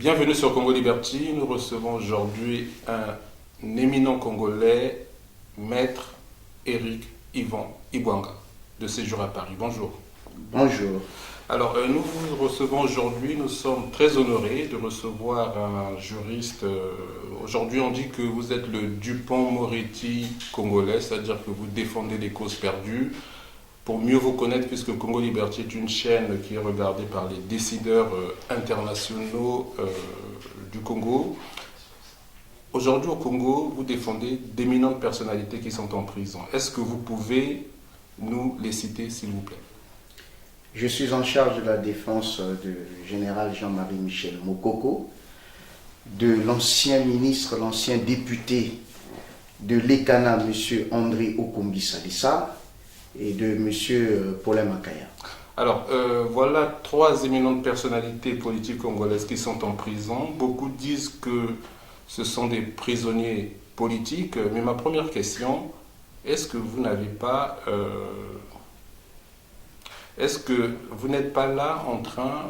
Bienvenue sur Congo Liberty. Nous recevons aujourd'hui un éminent Congolais, Maître Éric Yvan Ibwanga, de séjour à Paris. Bonjour. Bonjour. Alors, nous vous recevons aujourd'hui. Nous sommes très honorés de recevoir un juriste. Aujourd'hui, on dit que vous êtes le Dupond-Moretti congolais, c'est-à-dire que vous défendez les causes perdues. Pour mieux vous connaître, puisque Congo Liberty est une chaîne qui est regardée par les décideurs internationaux du Congo. Aujourd'hui au Congo, vous défendez d'éminentes personnalités qui sont en prison. Est-ce que vous pouvez nous les citer, s'il vous plaît? Je suis en charge de la défense du général Jean-Marie Michel Mokoko, de l'ancien ministre, l'ancien député de l'ECANA, M. André Okombi Salissa, et de M. Paulin Makaya. Alors, voilà trois éminentes personnalités politiques congolaises qui sont en prison. Beaucoup disent que ce sont des prisonniers politiques, mais ma première question, est-ce que vous n'avez pas... est-ce que vous n'êtes pas là en train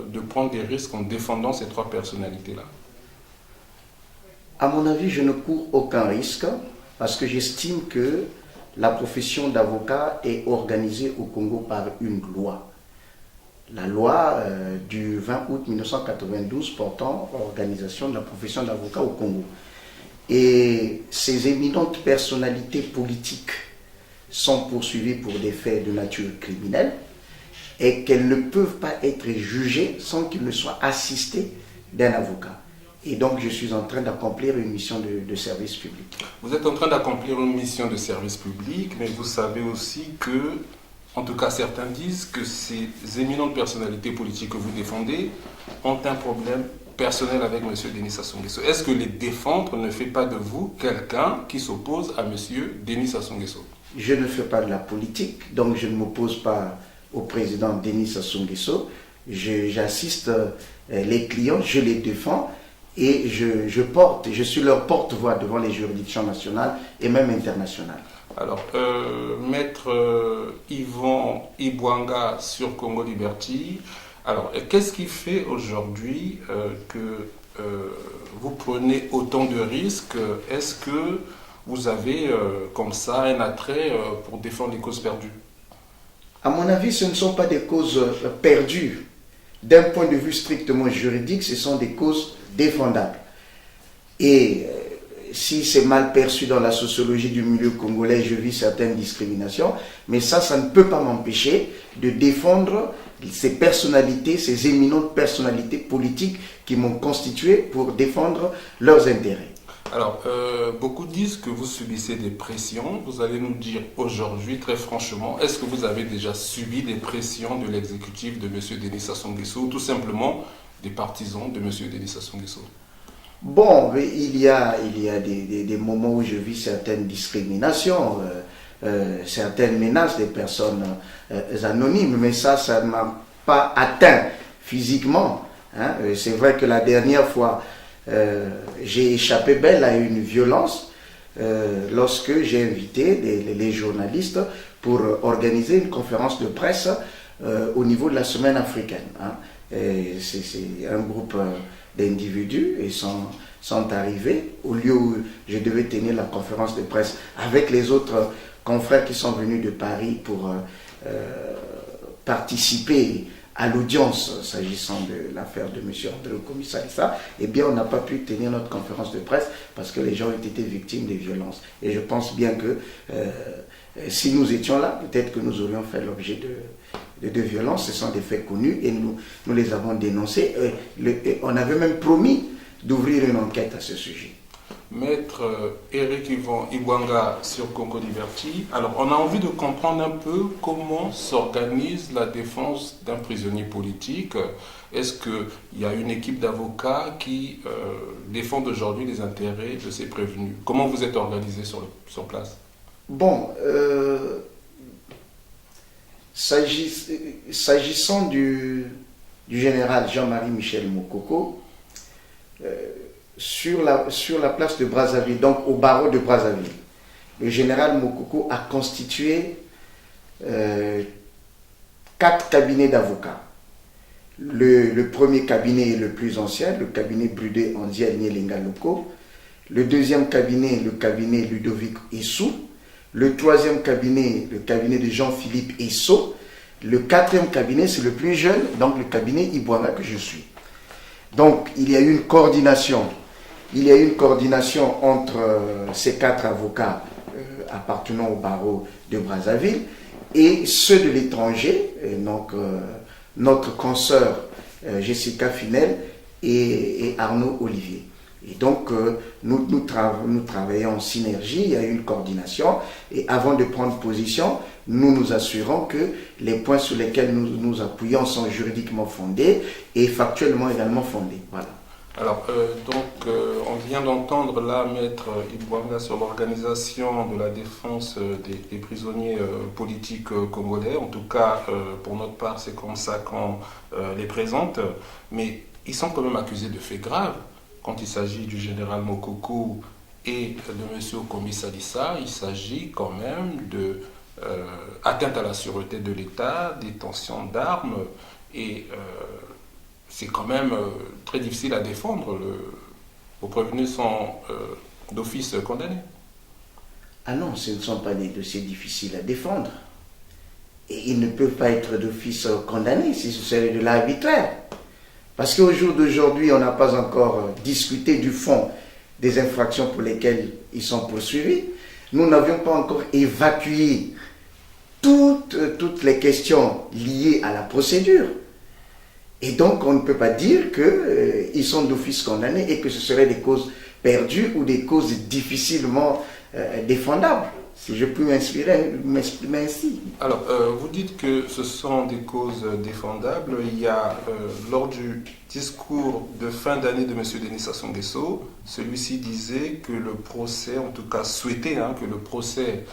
de prendre des risques en défendant ces trois personnalités-là? À mon avis, je ne cours aucun risque parce que j'estime que la profession d'avocat est organisée au Congo par une loi. La loi du 20 août 1992 portant organisation de la profession d'avocat au Congo. Et ces éminentes personnalités politiques sont poursuivies pour des faits de nature criminelle et qu'elles ne peuvent pas être jugées sans qu'ils ne soient assistés d'un avocat. Et donc, je suis en train d'accomplir une mission de service public. Vous êtes en train d'accomplir une mission de service public, mais vous savez aussi que, en tout cas certains disent que ces éminentes personnalités politiques que vous défendez ont un problème personnel avec M. Denis Sassou Nguesso. Est-ce que les défendre ne fait pas de vous quelqu'un qui s'oppose à M. Denis Sassou Nguesso? Je ne fais pas de la politique, donc je ne m'oppose pas au président Denis Sassou Nguesso. J'assiste les clients, je les défends. Et je suis leur porte-voix devant les juridictions nationales et même internationales. Alors, Maître Yvan Ibwanga sur Congo Liberty, alors, qu'est-ce qui fait aujourd'hui que vous prenez autant de risques? Est-ce que vous avez comme ça un attrait pour défendre les causes perdues? À mon avis, ce ne sont pas des causes perdues. D'un point de vue strictement juridique, ce sont des causes défendables. Et si c'est mal perçu dans la sociologie du milieu congolais, je vis certaines discriminations, mais ça ne peut pas m'empêcher de défendre ces personnalités, ces éminentes personnalités politiques qui m'ont constitué pour défendre leurs intérêts. Alors, beaucoup disent que vous subissez des pressions. Vous allez nous dire aujourd'hui, très franchement, est-ce que vous avez déjà subi des pressions de l'exécutif de M. Denis Sassou Nguesso ou tout simplement des partisans de M. Denis Sassou Nguesso? Bon, il y a des moments où je vis certaines discriminations, certaines menaces des personnes anonymes, mais ça ne m'a pas atteint physiquement. Hein. C'est vrai que la dernière fois, j'ai échappé belle à une violence lorsque j'ai invité les journalistes pour organiser une conférence de presse au niveau de la semaine africaine. Hein. C'est un groupe d'individus et sont arrivés au lieu où je devais tenir la conférence de presse avec les autres confrères qui sont venus de Paris pour participer à l'audience s'agissant de l'affaire de M. André Okombi Salissa. Eh bien, on n'a pas pu tenir notre conférence de presse parce que les gens ont été victimes des violences. Et je pense bien que si nous étions là, peut-être que nous aurions fait l'objet de violences. Ce sont des faits connus et nous les avons dénoncés. On avait même promis d'ouvrir une enquête à ce sujet. Maître Éric Yvan Ibwanga sur Congo Liberty. Alors, on a envie de comprendre un peu comment s'organise la défense d'un prisonnier politique. Est-ce qu'il y a une équipe d'avocats qui défendent aujourd'hui les intérêts de ces prévenus? Comment vous êtes organisé sur place? Bon, s'agissant du général Jean-Marie Michel Mokoko, sur la place de Brazzaville, donc au barreau de Brazzaville, le général Mokoko a constitué 4 cabinets d'avocats. Le premier cabinet est le plus ancien, le cabinet Brudé Andia Nielenga Loko. Le deuxième cabinet, le cabinet Ludovic Essou. Le troisième cabinet, le cabinet de Jean-Philippe Esso. Le quatrième cabinet, c'est le plus jeune, donc le cabinet Ibouanga que je suis. Donc, il y a eu une coordination. Il y a eu une coordination entre ces 4 avocats appartenant au barreau de Brazzaville et ceux de l'étranger, donc notre consoeur Jessica Finel et Arnaud Olivier. Et donc, nous travaillons en synergie, il y a eu une coordination, et avant de prendre position, nous nous assurons que les points sur lesquels nous nous appuyons sont juridiquement fondés et factuellement également fondés. Voilà. Alors, on vient d'entendre là, Maître Ibouanga, sur l'organisation de la défense des prisonniers politiques congolais. En tout cas, pour notre part, c'est comme ça qu'on les présente. Mais ils sont quand même accusés de faits graves. Quand il s'agit du général Mokoko et de M. Okomi Salissa, il s'agit quand même de atteinte à la sûreté de l'État, détention d'armes, et c'est quand même très difficile à défendre. Vos prévenus sont d'office condamnés. Ah non, ce ne sont pas des dossiers difficiles à défendre. Et ils ne peuvent pas être d'office condamnés si ce serait de l'arbitraire. Parce qu'au jour d'aujourd'hui, on n'a pas encore discuté du fond des infractions pour lesquelles ils sont poursuivis. Nous n'avions pas encore évacué toutes les questions liées à la procédure. Et donc, on ne peut pas dire qu'ils sont d'office condamnés et que ce seraient des causes perdues ou des causes difficilement défendables, si je peux m'exprimer ainsi. Alors, vous dites que ce sont des causes défendables. Il y a, lors du discours de fin d'année de M. Denis Sassou Nguesso, celui-ci disait que le procès, en tout cas souhaitait que le procès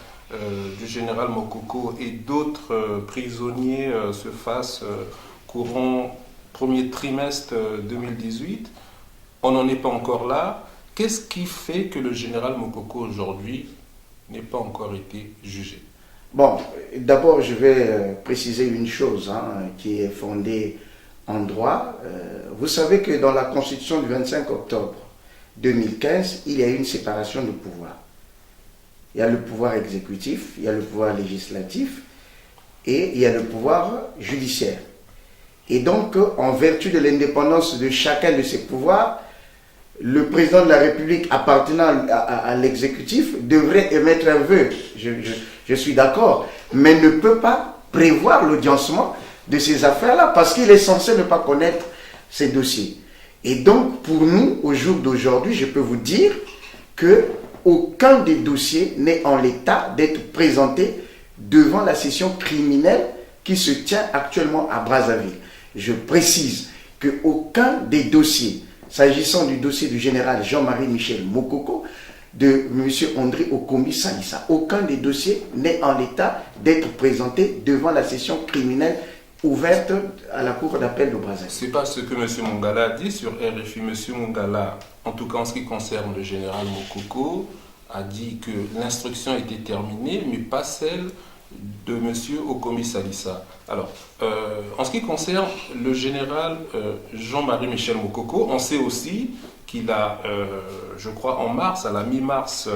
du général Mokoko et d'autres prisonniers se fasse courant premier trimestre 2018. On n'en est pas encore là. Qu'est-ce qui fait que le général Mokoko aujourd'hui n'ait pas encore été jugé? Bon, d'abord je vais préciser une chose qui est fondée en droit. Vous savez que dans la Constitution du 25 octobre 2015, il y a eu une séparation de pouvoirs. Il y a le pouvoir exécutif, il y a le pouvoir législatif et il y a le pouvoir judiciaire. Et donc, en vertu de l'indépendance de chacun de ces pouvoirs, le président de la République appartenant à l'exécutif devrait émettre un vœu. Je suis d'accord, mais ne peut pas prévoir l'audiencement de ces affaires-là parce qu'il est censé ne pas connaître ces dossiers. Et donc, pour nous, au jour d'aujourd'hui, je peux vous dire qu'aucun des dossiers n'est en l'état d'être présenté devant la session criminelle qui se tient actuellement à Brazzaville. Je précise qu'aucun des dossiers, s'agissant du dossier du général Jean-Marie Michel Mokoko, de M. André Okomi Salissa, aucun des dossiers n'est en l'état d'être présenté devant la session criminelle ouverte à la cour d'appel de Brazzaville. C'est pas ce que M. Mongala a dit sur RFI. M. Mongala, en tout cas en ce qui concerne le général Mokoko, a dit que l'instruction était terminée, mais pas celle de M. Okomi Salissa. Alors, en ce qui concerne le général Jean-Marie Michel Mokoko, on sait aussi qu'il a, je crois en mars, à la mi-mars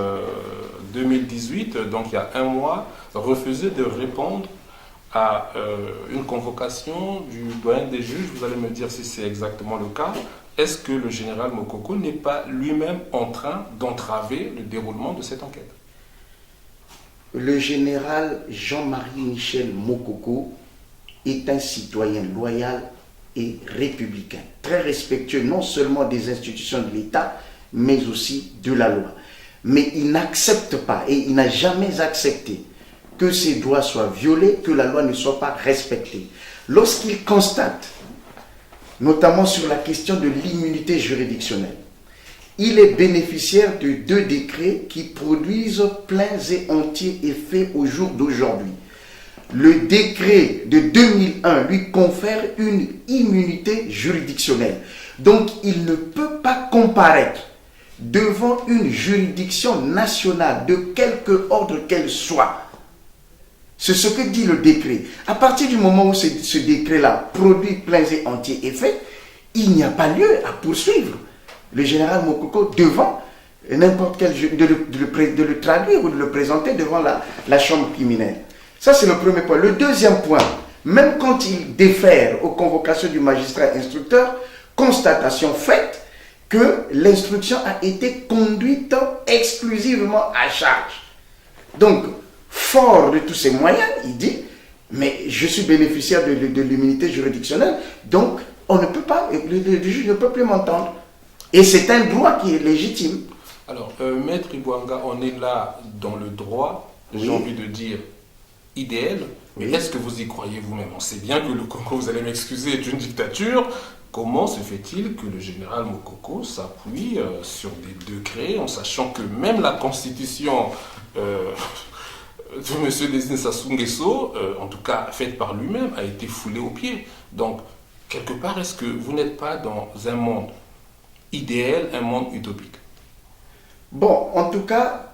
2018, donc il y a un mois, refusé de répondre à une convocation du doyen des juges. Vous allez me dire si c'est exactement le cas. Est-ce que le général Mokoko n'est pas lui-même en train d'entraver le déroulement de cette enquête? Le général Jean-Marie Michel Mokoko est un citoyen loyal et républicain, très respectueux non seulement des institutions de l'État, mais aussi de la loi. Mais il n'accepte pas et il n'a jamais accepté que ses droits soient violés, que la loi ne soit pas respectée. Lorsqu'il constate, notamment sur la question de l'immunité juridictionnelle, il est bénéficiaire de 2 décrets qui produisent pleins et entiers effets au jour d'aujourd'hui. Le décret de 2001 lui confère une immunité juridictionnelle. Donc, il ne peut pas comparaître devant une juridiction nationale de quelque ordre qu'elle soit C'est ce que dit le décret. À partir du moment où ce décret-là produit pleins et entiers effets, il n'y a pas lieu à poursuivre le général Mokoko devant n'importe quel de le traduire ou de le présenter devant la chambre criminelle. Ça, c'est le premier point. Le deuxième point, même quand il défère aux convocations du magistrat instructeur, constatation faite que l'instruction a été conduite exclusivement à charge. Donc, fort de tous ces moyens, il dit, mais je suis bénéficiaire de l'immunité juridictionnelle, donc on ne peut pas, le juge ne peut plus m'entendre. Et c'est un droit qui est légitime. Alors, Maître Ibouanga, on est là dans le droit, j'ai envie de dire, idéal, mais est-ce que vous y croyez vous-même? On sait bien que le Congo, vous allez m'excuser, est une dictature. Comment se fait-il que le général Mokoko s'appuie sur des décrets, en sachant que même la constitution de M. Désigne Sassou Nguesso, en tout cas faite par lui-même, a été foulée aux pieds. Donc, quelque part, est-ce que vous n'êtes pas dans un monde idéal, un monde utopique? Bon, en tout cas,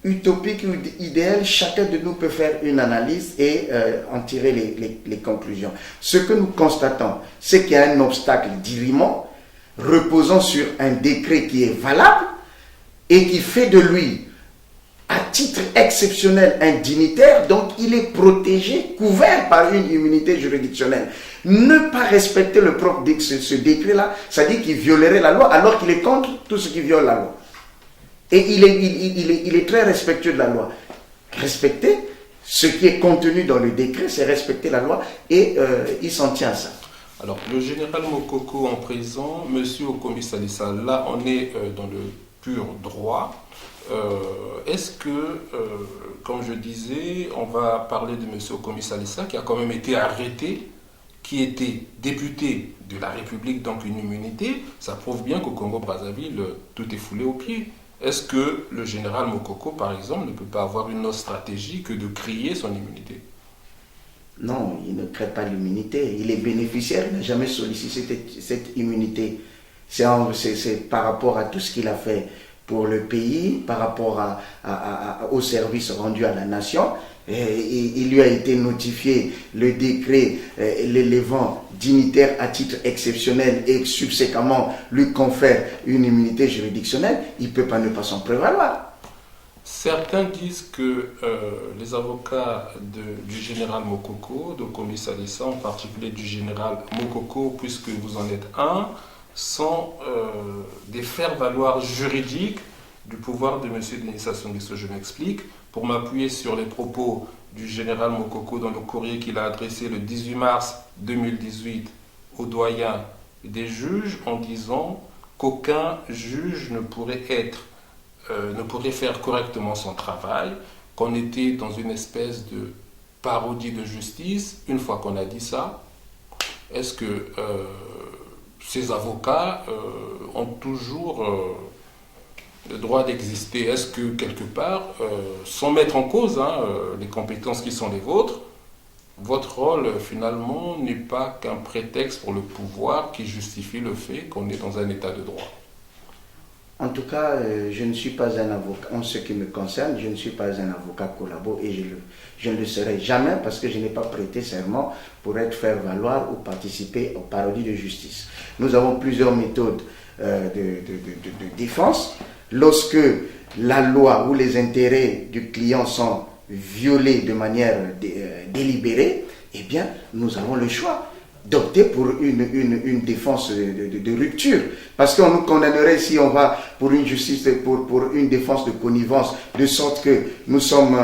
utopique ou idéal, chacun de nous peut faire une analyse et en tirer les conclusions. Ce que nous constatons, c'est qu'il y a un obstacle dirimant reposant sur un décret qui est valable et qui fait de lui, à titre exceptionnel, un dignitaire, donc il est protégé, couvert par une immunité juridictionnelle. Ne pas respecter le propre ce décret-là, ça dit qu'il violerait la loi alors qu'il est contre tout ce qui viole la loi. Et il est très respectueux de la loi. Respecter ce qui est contenu dans le décret, c'est respecter la loi et il s'en tient à ça. Alors, le général Mokoko en prison, monsieur Okomi Salissa, là on est dans le pur droit. Est-ce que, comme je disais, on va parler de monsieur Okomi Salissa qui a quand même été arrêté, qui était député de la République, donc une immunité. Ça prouve bien qu'au Congo-Brazzaville, tout est foulé aux pieds. Est-ce que le général Mokoko, par exemple, ne peut pas avoir une autre stratégie que de crier son immunité? Non, il ne crée pas l'immunité. Il est bénéficiaire, il n'a jamais sollicité cette immunité. C'est par rapport à tout ce qu'il a fait pour le pays, par rapport au service rendu à la nation. Et il lui a été notifié le décret l'élevant dignitaire à titre exceptionnel et subséquemment lui confère une immunité juridictionnelle. Il ne peut pas ne pas s'en prévaloir. Certains disent que les avocats du général Mokoko, de Okomi Salissa, en particulier du général Mokoko, puisque vous en êtes un, sont des faire-valoir juridiques du pouvoir de M. Denis Sassou Nguesso. Je m'explique. Pour m'appuyer sur les propos du général Mokoko dans le courrier qu'il a adressé le 18 mars 2018 au doyen des juges en disant qu'aucun juge ne pourrait faire correctement son travail, qu'on était dans une espèce de parodie de justice. Une fois qu'on a dit ça, est-ce que ces avocats ont toujours le droit d'exister? Est-ce que quelque part, sans mettre en cause les compétences qui sont les vôtres, votre rôle finalement n'est pas qu'un prétexte pour le pouvoir qui justifie le fait qu'on est dans un état de droit? En tout cas, je ne suis pas un avocat. En ce qui me concerne, je ne suis pas un avocat collabo et je ne le serai jamais parce que je n'ai pas prêté serment pour être faire valoir ou participer aux parodies de justice. Nous avons plusieurs méthodes de défense. Lorsque la loi ou les intérêts du client sont violés de manière délibérée, eh bien, nous avons le choix d'opter pour une défense de rupture. Parce qu'on nous condamnerait si on va pour une justice, pour une défense de connivence, de sorte que nous sommes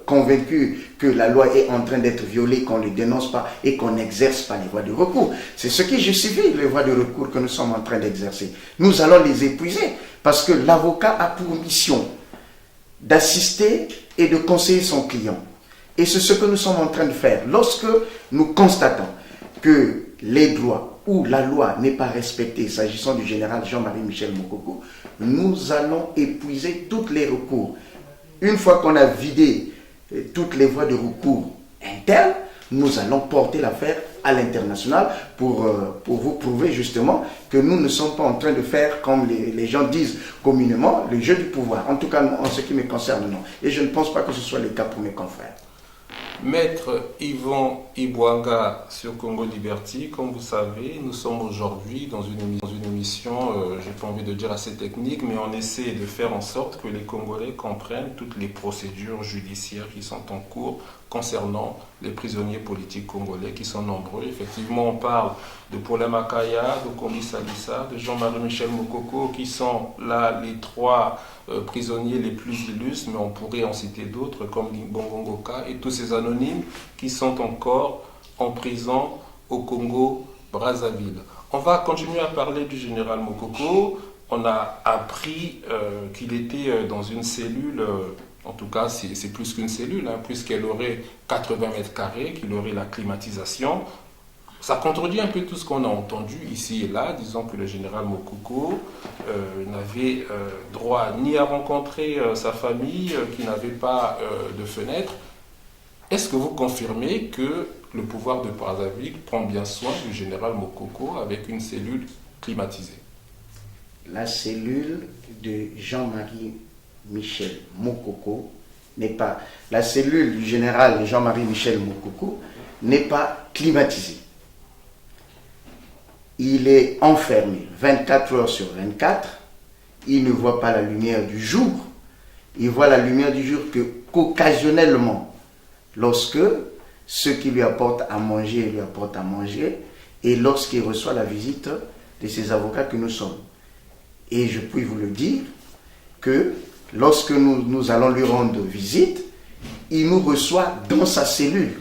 convaincus que la loi est en train d'être violée, qu'on ne le dénonce pas et qu'on n'exerce pas les voies de recours. C'est ce qui justifie les voies de recours que nous sommes en train d'exercer. Nous allons les épuiser parce que l'avocat a pour mission d'assister et de conseiller son client. Et c'est ce que nous sommes en train de faire. Lorsque nous constatons que les droits ou la loi n'est pas respectée, s'agissant du général Jean-Marie Michel Mokoko, nous allons épuiser tous les recours. Une fois qu'on a vidé toutes les voies de recours internes, nous allons porter l'affaire à l'international pour vous prouver justement que nous ne sommes pas en train de faire, comme les gens disent communément, le jeu du pouvoir. En tout cas, en ce qui me concerne, non. Et je ne pense pas que ce soit le cas pour mes confrères. Maître Yvan Ibouanga sur Congo Liberty, comme vous savez, nous sommes aujourd'hui dans une émission, j'ai pas envie de dire assez technique, mais on essaie de faire en sorte que les Congolais comprennent toutes les procédures judiciaires qui sont en cours concernant les prisonniers politiques congolais qui sont nombreux. Effectivement, on parle de Paul Makaya, de Kombi Salissa, de Jean-Marie Michel Mokoko, qui sont là les trois prisonniers les plus illustres, mais on pourrait en citer d'autres comme Bongo Ngoka et tous ces anonymes qui sont encore en prison au Congo-Brazzaville. On va continuer à parler du général Mokoko. On a appris qu'il était dans une cellule, en tout cas c'est plus qu'une cellule, puisqu'elle aurait 80 mètres carrés, qu'il aurait la climatisation. Ça contredit un peu tout ce qu'on a entendu ici et là, disant que le général Mokoko n'avait droit ni à rencontrer sa famille, qui n'avait pas de fenêtre. Est-ce que vous confirmez que le pouvoir de Brazzaville prend bien soin du général Mokoko avec une cellule climatisée? La cellule de Jean-Marie Michel Mokoko n'est pas... La cellule du général Jean-Marie Michel Mokoko n'est pas climatisée. Il est enfermé 24 heures sur 24. Il ne voit pas la lumière du jour. Il voit la lumière du jour qu'occasionnellement, lorsque ceux qui lui apportent à manger lui apportent à manger, et lorsqu'il reçoit la visite de ses avocats que nous sommes. Et je puis vous le dire que lorsque nous allons lui rendre visite, il nous reçoit dans sa cellule.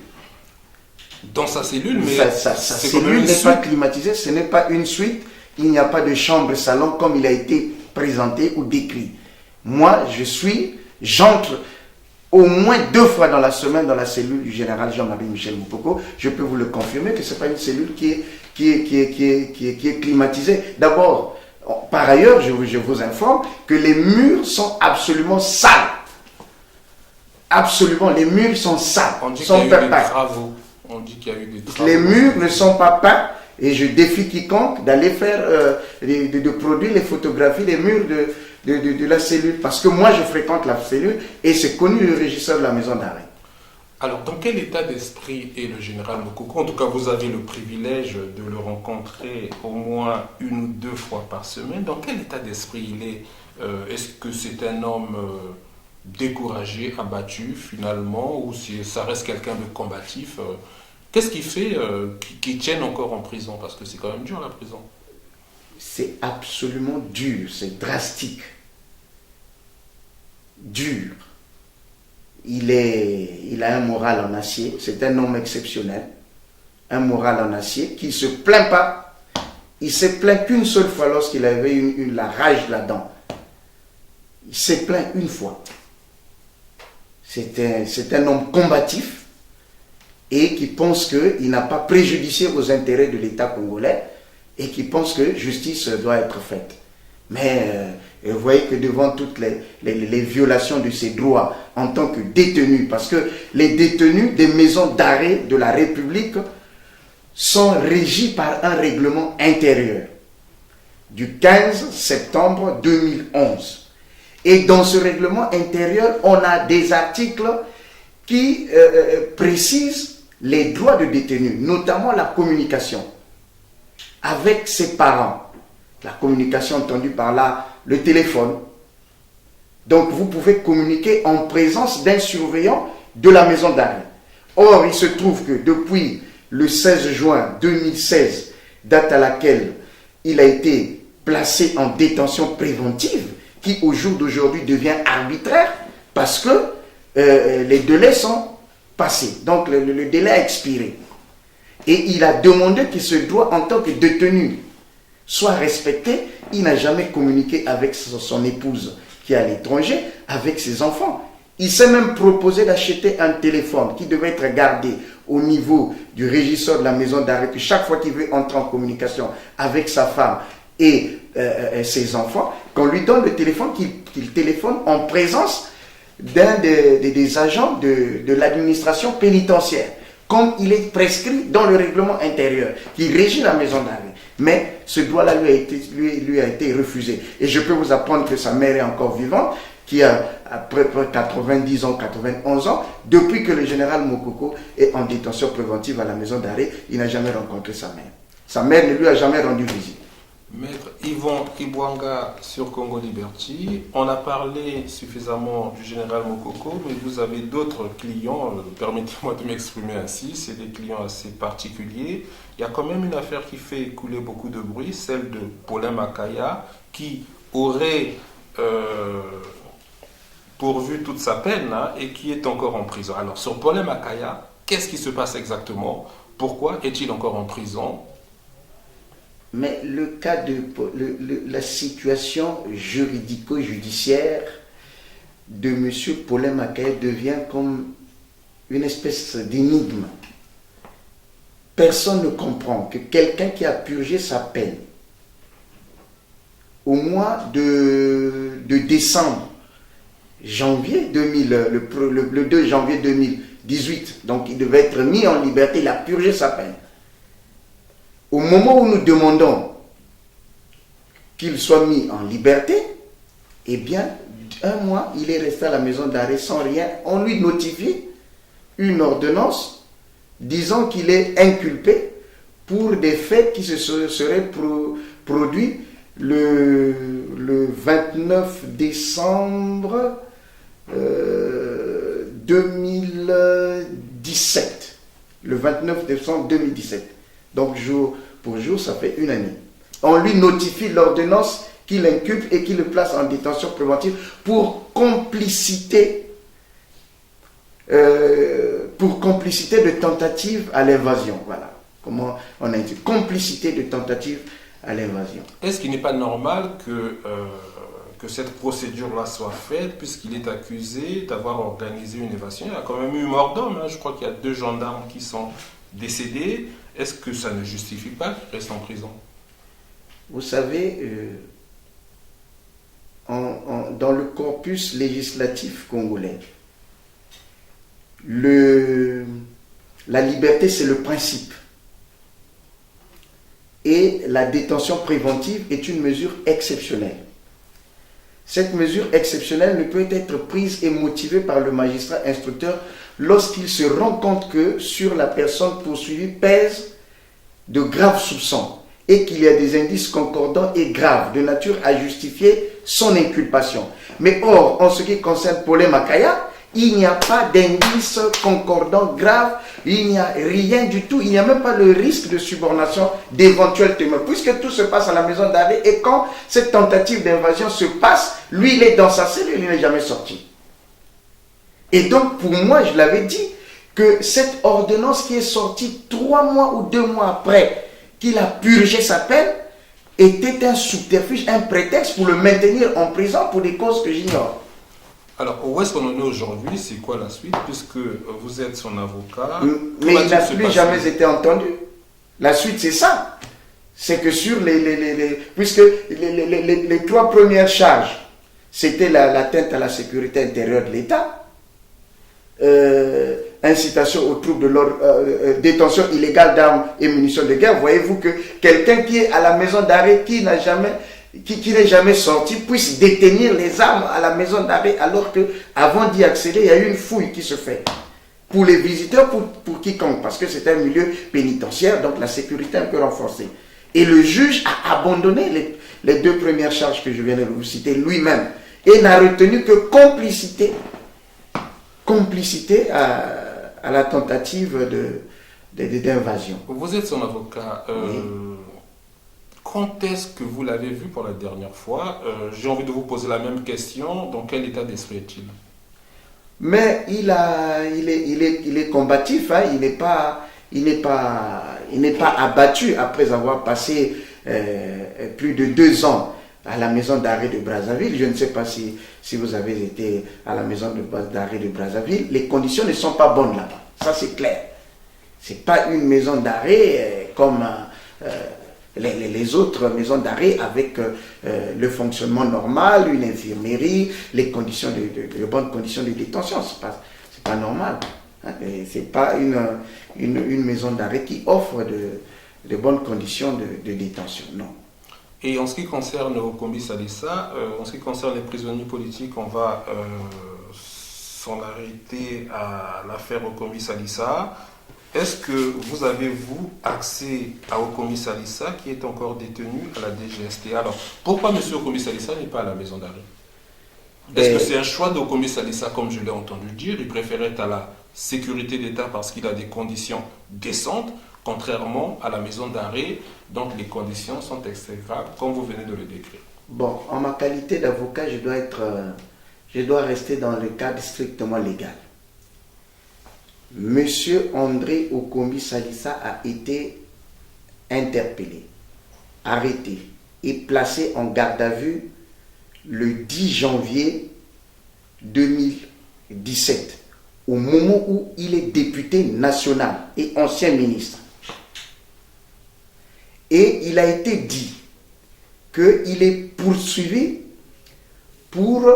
Dans sa cellule, mais sa cellule n'est pas climatisée, ce n'est pas une suite, il n'y a pas de chambre-salon comme il a été présenté ou décrit. Moi, j'entre au moins 2 fois dans la semaine dans la cellule du général Jean-Marie Michel Mokoko. Je peux vous le confirmer que ce n'est pas une cellule qui est climatisée. D'abord, par ailleurs, je vous informe que les murs sont absolument sales. Absolument, les murs sont sales. On dit qu'il y a eu des travaux. On dit qu'il y a eu des travaux. Les murs ne sont pas peints et je défie quiconque d'aller faire, de produire les photographies des murs de la cellule. Parce que moi, je fréquente la cellule et c'est connu le régisseur de la maison d'arrêt. Alors, dans quel état d'esprit est le général Mokoko? En tout cas, vous avez le privilège de le rencontrer au moins 1 ou 2 fois par semaine. Dans quel état d'esprit il est? Est-ce que c'est un homme découragé, abattu finalement, ou si ça reste quelqu'un de combatif? Qu'est-ce qui fait qu'il tienne encore en prison? Parce que c'est quand même dur la prison. C'est absolument dur, c'est drastique. Dur. Il a un moral en acier, c'est un homme exceptionnel, un moral en acier qui ne se plaint pas. Il s'est plaint qu'une seule fois lorsqu'il avait la rage là-dedans. Il s'est plaint une fois. C'est un homme combatif et qui pense qu'il n'a pas préjudicié aux intérêts de l'État congolais et qui pense que justice doit être faite. Mais vous voyez que devant toutes les violations de ses droits en tant que détenu, parce que les détenus des maisons d'arrêt de la République sont régis par un règlement intérieur du 15 septembre 2011. Et dans ce règlement intérieur, on a des articles qui précisent les droits de détenus, notamment la communication avec ses parents. La communication entendue par là, le téléphone. Donc vous pouvez communiquer en présence d'un surveillant de la maison d'arrêt. Or, il se trouve que depuis le 16 juin 2016, date à laquelle il a été placé en détention préventive, qui au jour d'aujourd'hui devient arbitraire, parce que les délais sont passés. Donc le délai a expiré. Et il a demandé que ce droit en tant que détenu soit respecté. Il n'a jamais communiqué avec son épouse qui est à l'étranger, avec ses enfants. Il s'est même proposé d'acheter un téléphone qui devait être gardé au niveau du régisseur de la maison d'arrêt, que chaque fois qu'il veut entrer en communication avec sa femme et ses enfants, qu'on lui donne le téléphone, qu'il téléphone en présence d'un des agents de l'administration pénitentiaire, comme il est prescrit dans le règlement intérieur qui régit la maison d'arrêt. Mais ce droit-là lui a été refusé. Et je peux vous apprendre que sa mère est encore vivante, qui a à peu près 90 ans, 91 ans. Depuis que le général Mokoko est en détention préventive à la maison d'arrêt, il n'a jamais rencontré sa mère. Sa mère ne lui a jamais rendu visite. Maître Yvon Ibwanga sur Congo Liberty, on a parlé suffisamment du général Mokoko, mais vous avez d'autres clients, permettez-moi de m'exprimer ainsi, c'est des clients assez particuliers. Il y a quand même une affaire qui fait couler beaucoup de bruit, celle de Paulin Makaya, qui aurait pourvu toute sa peine et qui est encore en prison. Alors sur Paulin Makaya, qu'est-ce qui se passe exactement? Pourquoi est-il encore en prison? Mais le cas de la situation juridico-judiciaire de M. Paulin Makaya devient comme une espèce d'énigme. Personne ne comprend que quelqu'un qui a purgé sa peine au mois de décembre, janvier 2000, le 2 janvier 2018, donc il devait être mis en liberté, il a purgé sa peine. Au moment où nous demandons qu'il soit mis en liberté, eh bien, un mois, il est resté à la maison d'arrêt sans rien. On lui notifie une ordonnance disant qu'il est inculpé pour des faits qui se seraient produits le 29 décembre 2017. Le 29 décembre 2017. Donc, jour pour jour, ça fait une année. On lui notifie l'ordonnance qui l'inculpe et qui le place en détention préventive pour complicité de tentative à l'invasion. Voilà. Comment on a dit? Complicité de tentative à l'invasion. Est-ce qu'il n'est pas normal que cette procédure-là soit faite, puisqu'il est accusé d'avoir organisé une évasion? Il y a quand même eu mort d'homme. Je crois qu'il y a 2 gendarmes qui sont décédés. Est-ce que ça ne justifie pas qu'il reste en prison? Vous savez, dans le corpus législatif congolais, la liberté, c'est le principe. Et la détention préventive est une mesure exceptionnelle. Cette mesure exceptionnelle ne peut être prise et motivée par le magistrat instructeur lorsqu'il se rend compte que sur la personne poursuivie pèsent de graves soupçons et qu'il y a des indices concordants et graves de nature à justifier son inculpation. Mais or, en ce qui concerne Paulin Makaya, il n'y a pas d'indices concordants graves, il n'y a rien du tout, il n'y a même pas le risque de subornation d'éventuels témoins, puisque tout se passe à la maison d'arrêt et quand cette tentative d'invasion se passe, lui il est dans sa cellule, il n'est jamais sorti. Et donc pour moi, je l'avais dit, que cette ordonnance qui est sortie 3 mois ou 2 mois après qu'il a purgé sa peine était un subterfuge, un prétexte pour le maintenir en prison pour des causes que j'ignore. Alors, où est-ce qu'on en est aujourd'hui? C'est quoi la suite? Puisque vous êtes son avocat. Mais il n'a plus jamais été entendu. La suite, c'est ça. C'est que sur puisque les 3 premières charges, c'était l'atteinte à la sécurité intérieure de l'État, incitation au trouble de l'ordre, détention illégale d'armes et munitions de guerre. Voyez-vous que quelqu'un qui est à la maison d'arrêt, qui n'est jamais sorti, puisse détenir les armes à la maison d'arrêt, alors que avant d'y accéder, il y a eu une fouille qui se fait. Pour les visiteurs, pour quiconque, parce que c'est un milieu pénitentiaire, donc la sécurité est un peu renforcée. Et le juge a abandonné les 2 premières charges que je viens de vous citer lui-même, et n'a retenu que complicité à la tentative d'invasion. Vous êtes son avocat. Oui. Quand est-ce que vous l'avez vu pour la dernière fois? J'ai envie de vous poser la même question. Dans quel état d'esprit est-il? Mais il est combatif, hein. Il n'est pas abattu après avoir passé plus de 2 ans à la maison d'arrêt de Brazzaville. Je ne sais pas si vous avez été à la maison d'arrêt de Brazzaville. Les conditions ne sont pas bonnes là-bas. Ça, c'est clair. Ce n'est pas une maison d'arrêt comme les autres maisons d'arrêt avec le fonctionnement normal, une infirmerie, les bonnes conditions de détention. C'est pas normal. Ce n'est pas une maison d'arrêt qui offre de bonnes conditions de détention, non. Et en ce qui concerne Okombi Salissa, en ce qui concerne les prisonniers politiques, on va s'en arrêter à l'affaire Okombi Salissa. Est-ce que vous avez, vous, accès à Okombi Salissa qui est encore détenu à la DGST? Alors, pourquoi M. Okombi Salissa n'est pas à la maison d'arrêt? Est-ce que c'est un choix d'Okombi Salissa, comme je l'ai entendu dire? Il préfère être à la sécurité d'État parce qu'il a des conditions décentes, contrairement à la maison d'arrêt, donc les conditions sont exécrables, comme vous venez de le décrire. Bon, en ma qualité d'avocat, je dois rester dans le cadre strictement légal. Monsieur André Okombi Salissa a été interpellé, arrêté et placé en garde à vue le 10 janvier 2017, au moment où il est député national et ancien ministre. Et il a été dit qu'il est poursuivi pour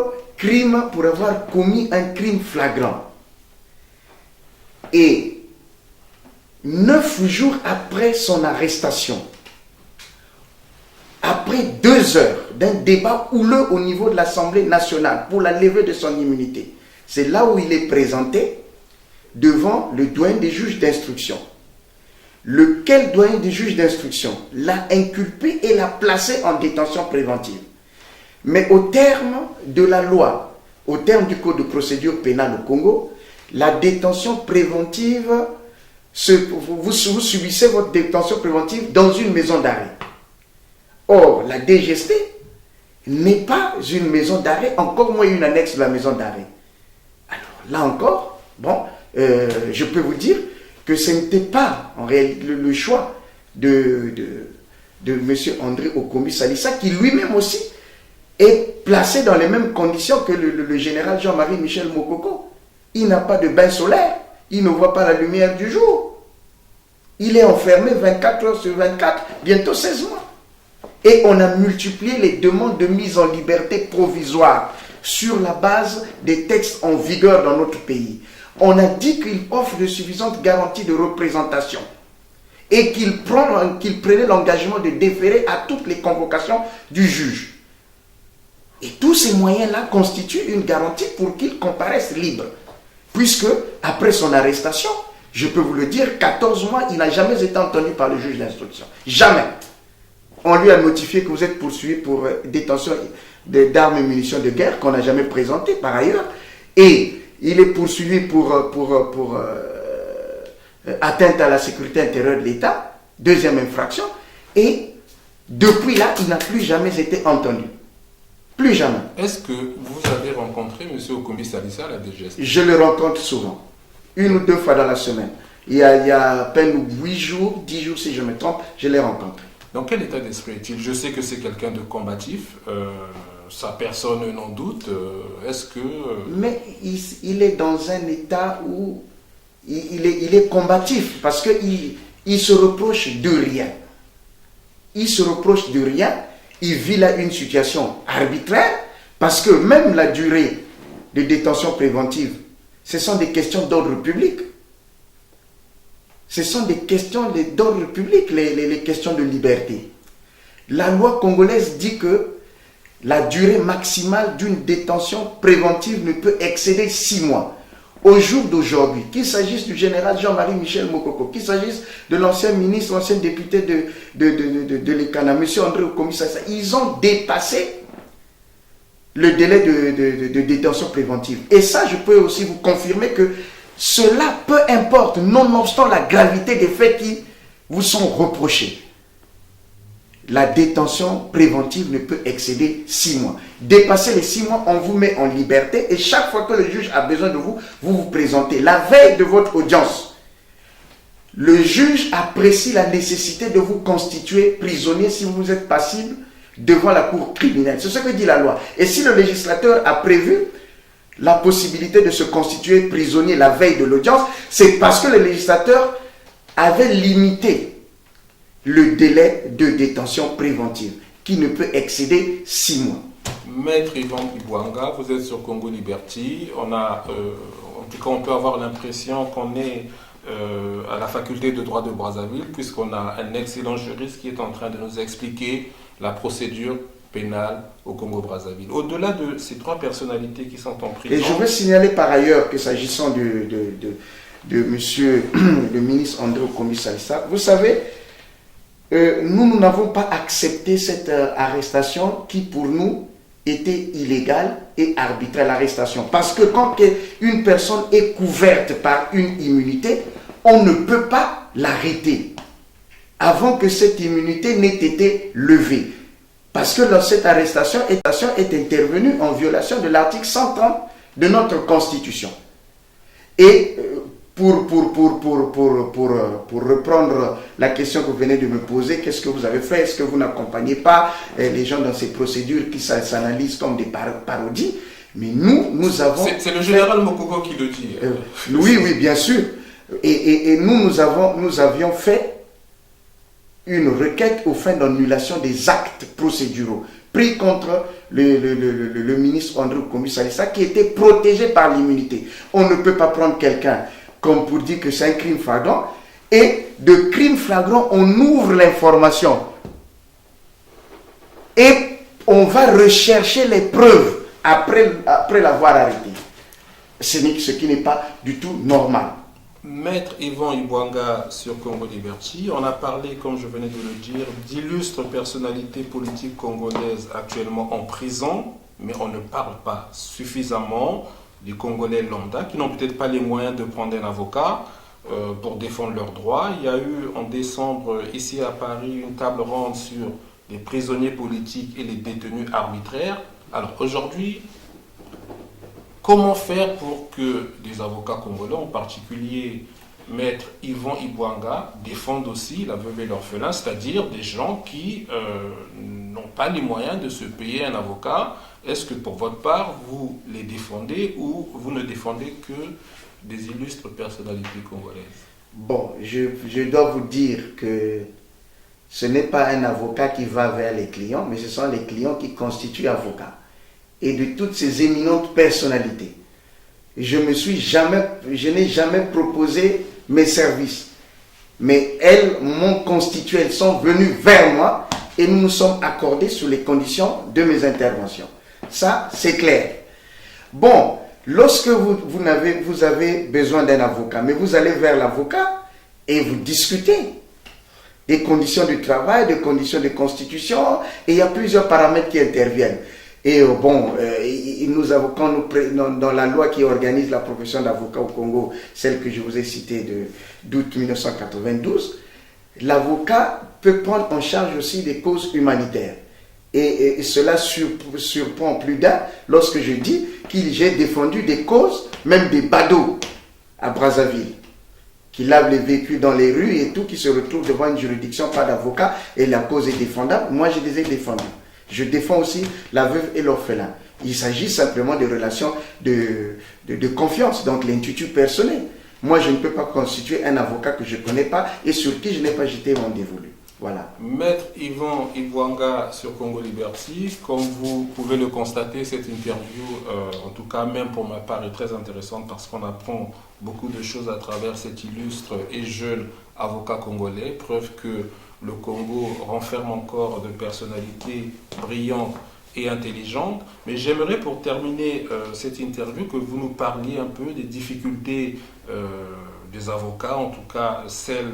avoir commis un crime flagrant. Et 9 jours après son arrestation, après 2 heures d'un débat houleux au niveau de l'Assemblée nationale pour la levée de son immunité, c'est là où il est présenté devant le doyen des juges d'instruction. Lequel doyen des juges d'instruction l'a inculpé et l'a placé en détention préventive. Mais au terme de la loi, au terme du Code de procédure pénale au Congo, la détention préventive, vous subissez votre détention préventive dans une maison d'arrêt. Or, la DGST n'est pas une maison d'arrêt, encore moins une annexe de la maison d'arrêt. Alors, là encore, bon, je peux vous dire que ce n'était pas en réalité le choix de M. André Okombi Salissa, qui lui-même aussi est placé dans les mêmes conditions que le général Jean-Marie Michel Mokoko. Il n'a pas de bain solaire, il ne voit pas la lumière du jour. Il est enfermé 24 heures sur 24, bientôt 16 mois. Et on a multiplié les demandes de mise en liberté provisoire sur la base des textes en vigueur dans notre pays. On a dit qu'il offre de suffisantes garanties de représentation et qu'il prenait l'engagement de déférer à toutes les convocations du juge. Et tous ces moyens-là constituent une garantie pour qu'il comparaisse libre. Puisque, après son arrestation, je peux vous le dire, 14 mois, il n'a jamais été entendu par le juge d'instruction. Jamais. On lui a notifié que vous êtes poursuivi pour détention d'armes et munitions de guerre, qu'on n'a jamais présenté par ailleurs. Et il est poursuivi pour atteinte à la sécurité intérieure de l'État, deuxième infraction. Et depuis là, il n'a plus jamais été entendu. Plus jamais. Est-ce que vous avez rencontré M. Okombi Salissa à la DGST? Je le rencontre souvent, 1 ou 2 fois dans la semaine. Il y a à peine 8 jours, 10 jours si je me trompe, je l'ai rencontré. Dans quel état d'esprit est-il? Je sais que c'est quelqu'un de combatif, sa personne n'en doute. Est-ce que... Mais il est dans un état où il est combatif parce qu'il se reproche de rien. Il se reproche de rien. Il vit là une situation arbitraire parce que même la durée de détention préventive, ce sont des questions d'ordre public. Ce sont des questions d'ordre public, les questions de liberté. La loi congolaise dit que la durée maximale d'une détention préventive ne peut excéder 6 mois. Au jour d'aujourd'hui, qu'il s'agisse du général Jean-Marie Michel Mokoko, qu'il s'agisse de l'ancien ministre, l'ancien député de l'ECANA, M. André Okombi Salissa, ils ont dépassé le délai de détention préventive. Et ça, je peux aussi vous confirmer que cela, peu importe, nonobstant la gravité des faits qui vous sont reprochés. La détention préventive ne peut excéder 6 mois. Dépassez les 6 mois, on vous met en liberté et chaque fois que le juge a besoin de vous, vous vous présentez. La veille de votre audience, le juge apprécie la nécessité de vous constituer prisonnier si vous êtes passible devant la cour criminelle. C'est ce que dit la loi. Et si le législateur a prévu la possibilité de se constituer prisonnier la veille de l'audience, c'est parce que le législateur avait limité le délai de détention préventive, qui ne peut excéder 6 mois. Maître Yvan Ibwanga, vous êtes sur Congo Liberty. On a tout cas, on peut avoir l'impression qu'on est à la faculté de droit de Brazzaville, puisqu'on a un excellent juriste qui est en train de nous expliquer la procédure pénale au Congo-Brazzaville. Au-delà de ces trois personnalités qui sont en prison... Et je veux signaler par ailleurs que s'agissant de monsieur le ministre André Okomi Salissa, vous savez, nous n'avons pas accepté cette arrestation qui pour nous était illégale et arbitraire, l'arrestation. Parce que quand une personne est couverte par une immunité, on ne peut pas l'arrêter avant que cette immunité n'ait été levée. Parce que cette arrestation est intervenue en violation de l'article 130 de notre Constitution. Et pour reprendre la question que vous venez de me poser, qu'est-ce que vous avez fait? Est-ce que vous n'accompagnez pas les gens dans ces procédures qui s'analysent comme des parodies? Mais nous avons... C'est le général Mokoko qui le dit. Oui, bien sûr. Et nous avions fait une requête aux fins d'annulation des actes procéduraux pris contre le ministre André Okomi Salissa qui était protégé par l'immunité. On ne peut pas prendre quelqu'un comme pour dire que c'est un crime flagrant, et de crime flagrant, on ouvre l'information et on va rechercher les preuves après l'avoir arrêté. Ce qui n'est pas du tout normal. Maître Yvan Ibwanga sur Congo Liberty, on a parlé, comme je venais de le dire, d'illustres personnalités politiques congolaises actuellement en prison, mais on ne parle pas suffisamment des Congolais lambda qui n'ont peut-être pas les moyens de prendre un avocat pour défendre leurs droits. Il y a eu en décembre ici à Paris une table ronde sur les prisonniers politiques et les détenus arbitraires. Alors aujourd'hui, comment faire pour que des avocats congolais, en particulier Maître Yvan Ibwanga, défendent aussi la veuve et l'orphelin, c'est-à-dire des gens qui n'ont pas les moyens de se payer un avocat? Est-ce que pour votre part, vous les défendez ou vous ne défendez que des illustres personnalités congolaises? Bon, je dois vous dire que ce n'est pas un avocat qui va vers les clients, mais ce sont les clients qui constituent avocats. Et de toutes ces éminentes personnalités, je n'ai jamais proposé mes services. Mais elles m'ont constitué, elles sont venues vers moi et nous nous sommes accordés sur les conditions de mes interventions. Ça, c'est clair. Bon, lorsque vous avez besoin d'un avocat, mais vous allez vers l'avocat et vous discutez des conditions du travail, des conditions de constitution, et il y a plusieurs paramètres qui interviennent. Et dans la loi qui organise la profession d'avocat au Congo, celle que je vous ai citée d'août 1992, l'avocat peut prendre en charge aussi des causes humanitaires. Et cela surprend plus d'un lorsque je dis j'ai défendu des causes, même des badauds à Brazzaville, qui lavent les véhicules dans les rues et tout, qui se retrouvent devant une juridiction, pas d'avocat, et la cause est défendable. Moi, je les ai défendus. Je défends aussi la veuve et l'orphelin. Il s'agit simplement de relations de confiance, donc l'intuitu personnel. Moi, je ne peux pas constituer un avocat que je ne connais pas et sur qui je n'ai pas jeté mon dévolu. Voilà. Maître Yvan Ibwanga sur Congo Liberty, comme vous pouvez le constater, cette interview, en tout cas même pour ma part, est très intéressante parce qu'on apprend beaucoup de choses à travers cet illustre et jeune avocat congolais, preuve que le Congo renferme encore de personnalités brillantes et intelligentes. Mais j'aimerais pour terminer cette interview que vous nous parliez un peu des difficultés des avocats, en tout cas celles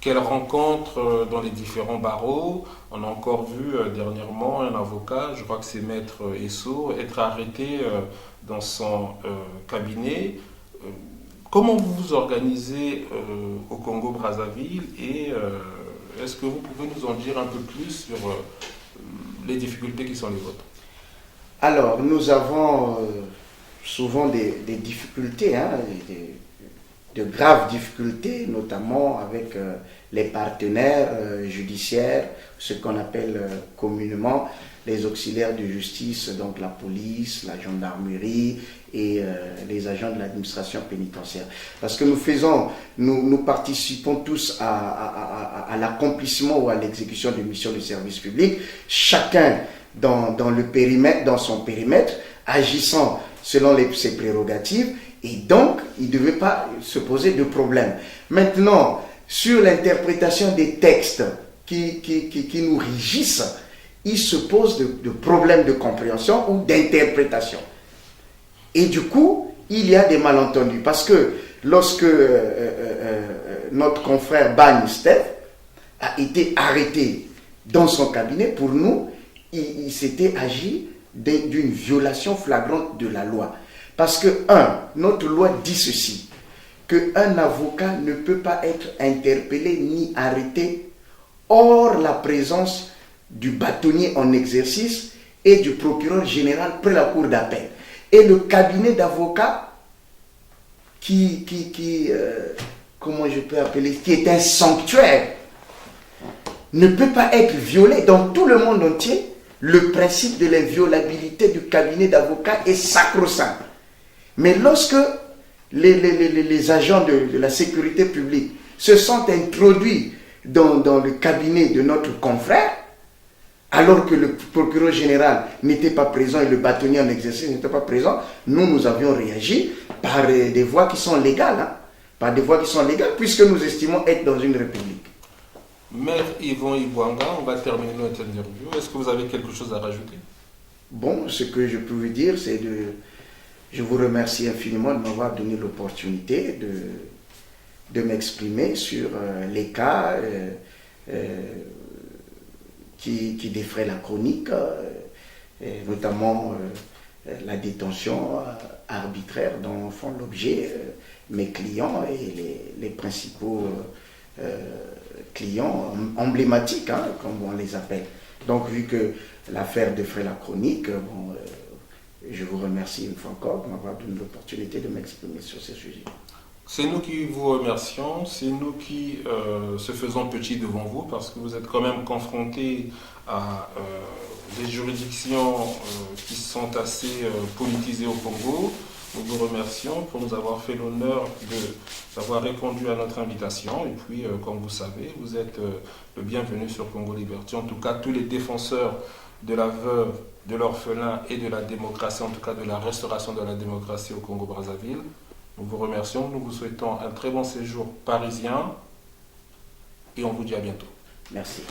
qu'elles rencontrent dans les différents barreaux. On a encore vu dernièrement un avocat, je crois que c'est Maître Esso, être arrêté dans son cabinet. Comment vous vous organisez au Congo-Brazzaville et est-ce que vous pouvez nous en dire un peu plus sur les difficultés qui sont les vôtres? Alors, nous avons souvent des difficultés, de graves difficultés, notamment avec les partenaires judiciaires, ce qu'on appelle communément les auxiliaires de justice, donc la police, la gendarmerie et les agents de l'administration pénitentiaire. Parce que nous participons tous à l'accomplissement ou à l'exécution de missions de service public, chacun dans son périmètre, agissant selon ses prérogatives, Et donc, il ne devait pas se poser de problème. Maintenant, sur l'interprétation des textes qui nous régissent, il se pose de problèmes de compréhension ou d'interprétation. Et du coup, il y a des malentendus. Parce que lorsque notre confrère Bagne Steph a été arrêté dans son cabinet, pour nous, il s'était agi d'une violation flagrante de la loi. Parce que, notre loi dit ceci, qu'un avocat ne peut pas être interpellé ni arrêté hors la présence du bâtonnier en exercice et du procureur général près la cour d'appel. Et le cabinet d'avocats comment je peux appeler, qui est un sanctuaire, ne peut pas être violé. Dans tout le monde entier, le principe de l'inviolabilité du cabinet d'avocats est sacro-saint. Mais lorsque les agents de la sécurité publique se sont introduits dans le cabinet de notre confrère, alors que le procureur général n'était pas présent et le bâtonnier en exercice n'était pas présent, nous avions réagi par des voies qui sont légales. Par des voies qui sont légales, puisque nous estimons être dans une république. Maître Yvon Ibwanga, on va terminer notre interview. Est-ce que vous avez quelque chose à rajouter? Bon, ce que je peux vous dire, c'est je vous remercie infiniment de m'avoir donné l'opportunité de m'exprimer sur les cas qui défraient la chronique, notamment la détention arbitraire dont font l'objet mes clients et les principaux clients emblématiques, comme on les appelle. Donc, vu que l'affaire défraie la chronique, je vous remercie une fois encore de m'avoir donné l'opportunité de m'exprimer sur ces sujets. C'est nous qui vous remercions, c'est nous qui se faisons petits devant vous parce que vous êtes quand même confrontés à des juridictions qui sont assez politisées au Congo. Nous vous remercions pour nous avoir fait l'honneur d'avoir répondu à notre invitation. Et puis, comme vous savez, vous êtes le bienvenu sur Congo Liberté. En tout cas, tous les défenseurs de la veuve, de l'orphelin et de la démocratie, en tout cas de la restauration de la démocratie au Congo-Brazzaville. Nous vous remercions, nous vous souhaitons un très bon séjour parisien et on vous dit à bientôt. Merci.